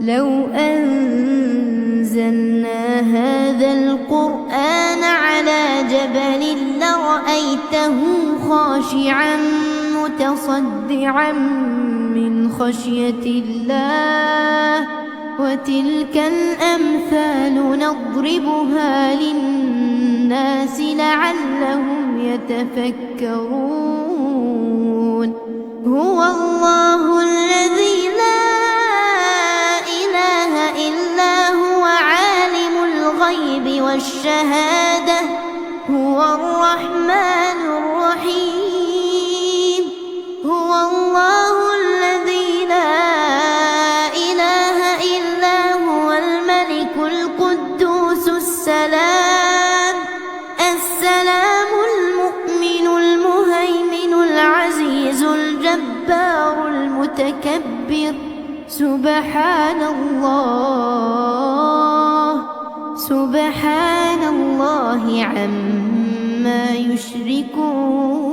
لو أنزلنا هذا القرآن على جبل لرأيته خاشعا متصدعا من خشية الله وتلك الأمثال نضربها للناس لعلهم يتفكرون هو الله الذي لا إله إلا هو عالم الغيب والشهادة هو الرحمن الرحيم هو الله الذي لا إله إلا هو الملك القدوس السلام المؤمن المهيمن العزيز الجبار المتكبر سبحان الله عما يشركون.